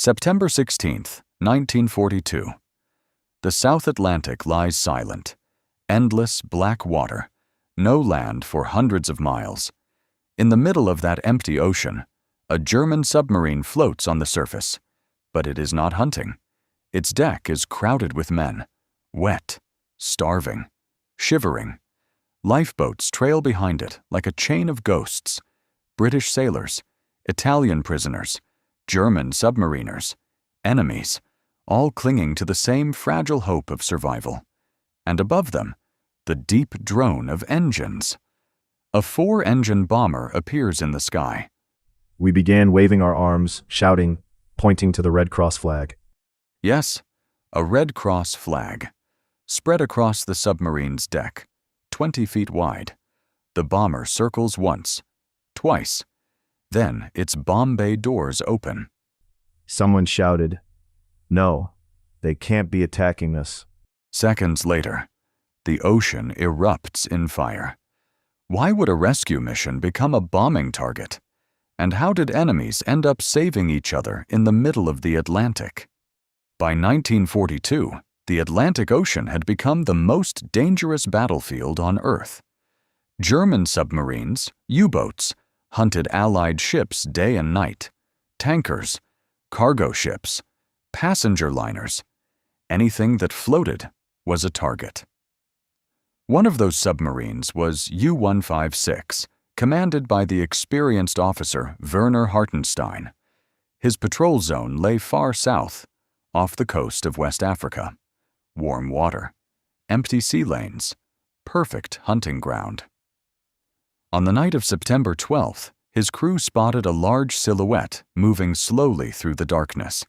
September 16th, 1942. The South Atlantic lies silent. Endless black water. No land for hundreds of miles. In the middle of that empty ocean, a German submarine floats on the surface. But it is not hunting. Its deck is crowded with men. Wet. Starving. Shivering. Lifeboats trail behind it like a chain of ghosts. British sailors. Italian prisoners. German submariners. Enemies. All clinging to the same fragile hope of survival. And above them, the deep drone of engines. A 4-engine bomber appears in the sky. We began waving our arms, shouting, pointing to the Red Cross flag. Yes, a Red Cross flag. Spread across the submarine's deck, 20 feet wide. The bomber circles once, twice. Then its bomb bay doors open. Someone shouted, "No, they can't be attacking us." Seconds later, the ocean erupts in fire. Why would a rescue mission become a bombing target? And how did enemies end up saving each other in the middle of the Atlantic? By 1942, the Atlantic Ocean had become the most dangerous battlefield on Earth. German submarines, U-boats, hunted Allied ships day and night. Tankers, cargo ships, passenger liners. Anything that floated was a target. One of those submarines was U-156, commanded by the experienced officer Werner Hartenstein. His patrol zone lay far south, off the coast of West Africa. Warm water, empty sea lanes, perfect hunting ground. On the night of September 12th, his crew spotted a large silhouette moving slowly through the darkness.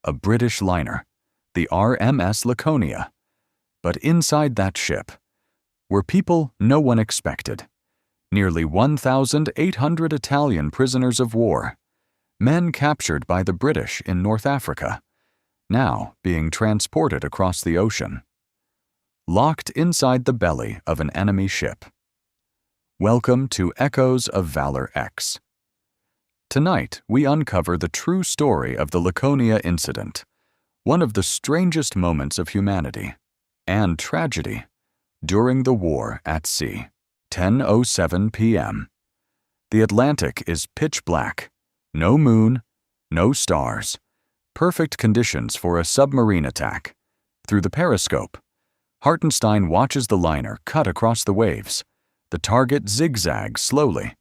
A British liner, the RMS Laconia. But inside that ship were people no one expected. Nearly 1,800 Italian prisoners of war, men captured by the British in North Africa, now being transported across the ocean. Locked inside the belly of an enemy ship. Welcome to Echoes of Valor X. Tonight, we uncover the true story of the Laconia incident, one of the strangest moments of humanity and tragedy during the war at sea. 10:07 p.m. The Atlantic is pitch black. No moon, no stars. Perfect conditions for a submarine attack. Through the periscope, Hartenstein watches the liner cut across the waves. The target zigzags slowly,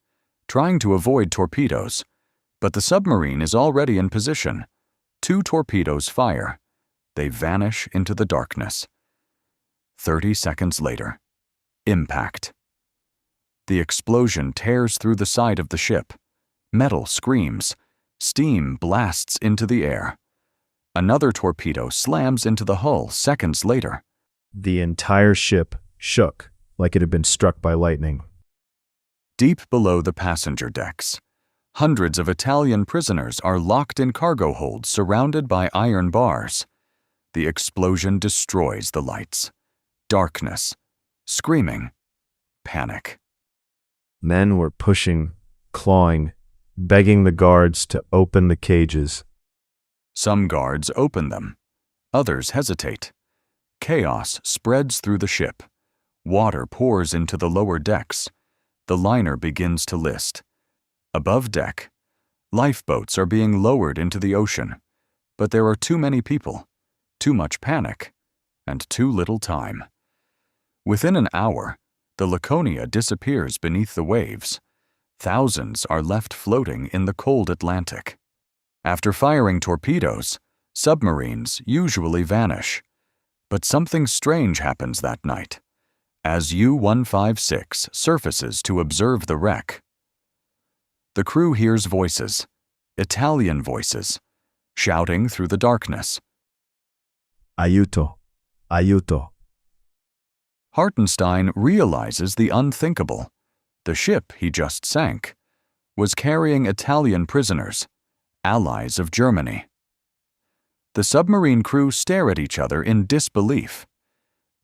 trying to avoid torpedoes, but the submarine is already in position. 2 torpedoes fire. They vanish into the darkness. 30 seconds later, impact. The explosion tears through the side of the ship. Metal screams. Steam blasts into the air. Another torpedo slams into the hull seconds later. The entire ship shook like it had been struck by lightning. Deep below the passenger decks, hundreds of Italian prisoners are locked in cargo holds surrounded by iron bars. The explosion destroys the lights. Darkness. Screaming. Panic. Men were pushing, clawing, begging the guards to open the cages. Some guards open them. Others hesitate. Chaos spreads through the ship. Water pours into the lower decks. The liner begins to list. Above deck, lifeboats are being lowered into the ocean. But there are too many people, too much panic, and too little time. Within an hour, the Laconia disappears beneath the waves. Thousands are left floating in the cold Atlantic. After firing torpedoes, submarines usually vanish. But something strange happens that night, as U-156 surfaces to observe the wreck. The crew hears voices, Italian voices, shouting through the darkness. Aiuto, aiuto. Hartenstein realizes the unthinkable. The ship he just sank was carrying Italian prisoners, allies of Germany. The submarine crew stare at each other in disbelief.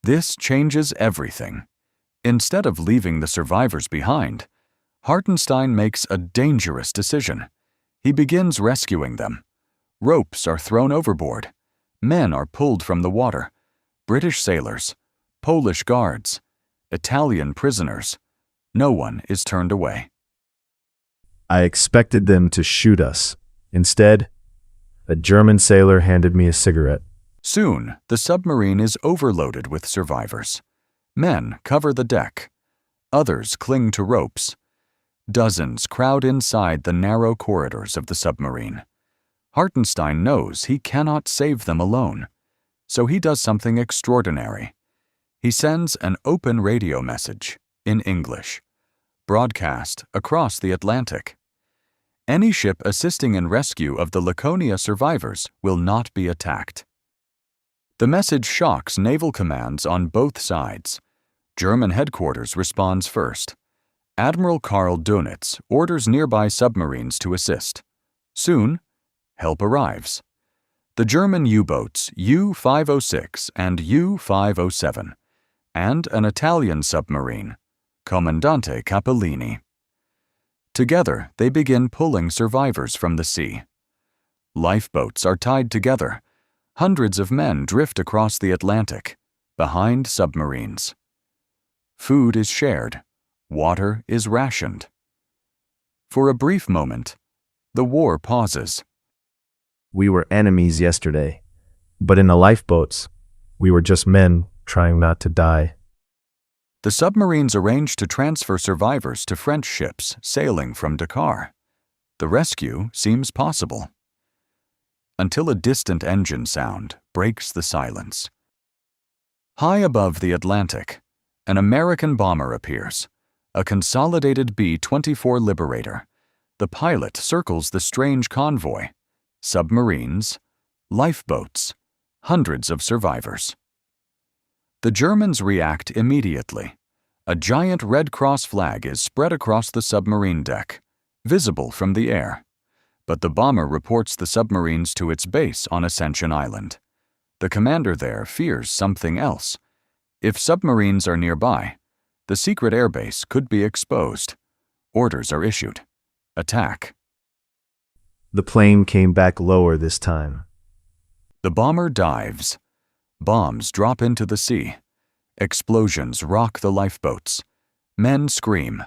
This changes everything. Instead of leaving the survivors behind, Hartenstein makes a dangerous decision. He begins rescuing them. Ropes are thrown overboard. Men are pulled from the water. British sailors, Polish guards, Italian prisoners. No one is turned away. I expected them to shoot us. Instead, a German sailor handed me a cigarette. Soon, the submarine is overloaded with survivors. Men cover the deck. Others cling to ropes. Dozens crowd inside the narrow corridors of the submarine. Hartenstein knows he cannot save them alone, so he does something extraordinary. He sends an open radio message in English, broadcast across the Atlantic. Any ship assisting in rescue of the Laconia survivors will not be attacked. The message shocks naval commands on both sides. German headquarters responds first. Admiral Karl Dönitz orders nearby submarines to assist. Soon, help arrives. The German U-boats U-506 and U-507, and an Italian submarine, Comandante Capellini. Together, they begin pulling survivors from the sea. Lifeboats are tied together. Hundreds of men drift across the Atlantic, behind submarines. Food is shared. Water is rationed. For a brief moment, the war pauses. We were enemies yesterday, but in the lifeboats, we were just men trying not to die. The submarines arrange to transfer survivors to French ships sailing from Dakar. The rescue seems possible. Until a distant engine sound breaks the silence. High above the Atlantic, an American bomber appears, a consolidated B-24 Liberator. The pilot circles the strange convoy. Submarines, lifeboats, hundreds of survivors. The Germans react immediately. A giant Red Cross flag is spread across the submarine deck, visible from the air. But the bomber reports the submarines to its base on Ascension Island. The commander there fears something else. If submarines are nearby, the secret airbase could be exposed. Orders are issued. Attack. The plane came back lower this time. The bomber dives. Bombs drop into the sea. Explosions rock the lifeboats. Men scream.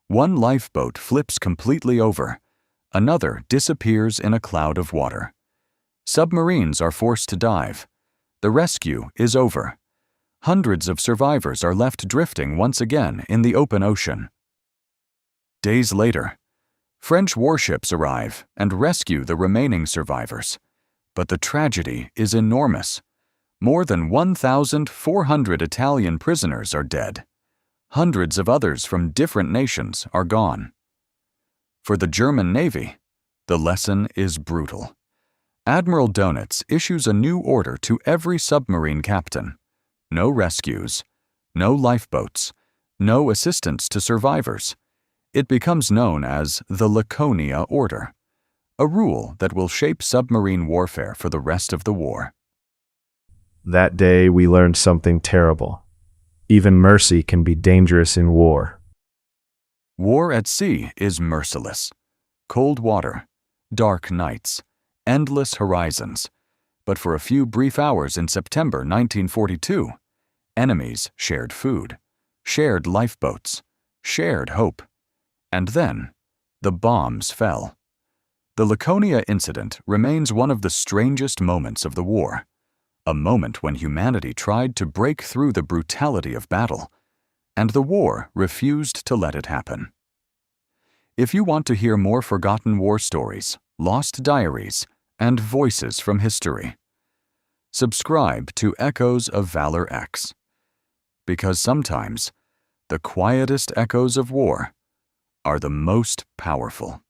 One lifeboat flips completely over. Another disappears in a cloud of water. Submarines are forced to dive. The rescue is over. Hundreds of survivors are left drifting once again in the open ocean. Days later, French warships arrive and rescue the remaining survivors. But the tragedy is enormous. More than 1,400 Italian prisoners are dead. Hundreds of others from different nations are gone. For the German Navy, the lesson is brutal. Admiral Dönitz issues a new order to every submarine captain. No rescues, no lifeboats, no assistance to survivors. It becomes known as the Laconia Order, a rule that will shape submarine warfare for the rest of the war. That day we learned something terrible. Even mercy can be dangerous in war. War at sea is merciless. Cold water, dark nights, endless horizons. But for a few brief hours in September 1942, enemies shared food, shared lifeboats, shared hope. And then, the bombs fell. The Laconia incident remains one of the strangest moments of the war, a moment when humanity tried to break through the brutality of battle, and the war refused to let it happen. If you want to hear more forgotten war stories, lost diaries, and voices from history, subscribe to Echoes of Valor X, because sometimes the quietest echoes of war are the most powerful.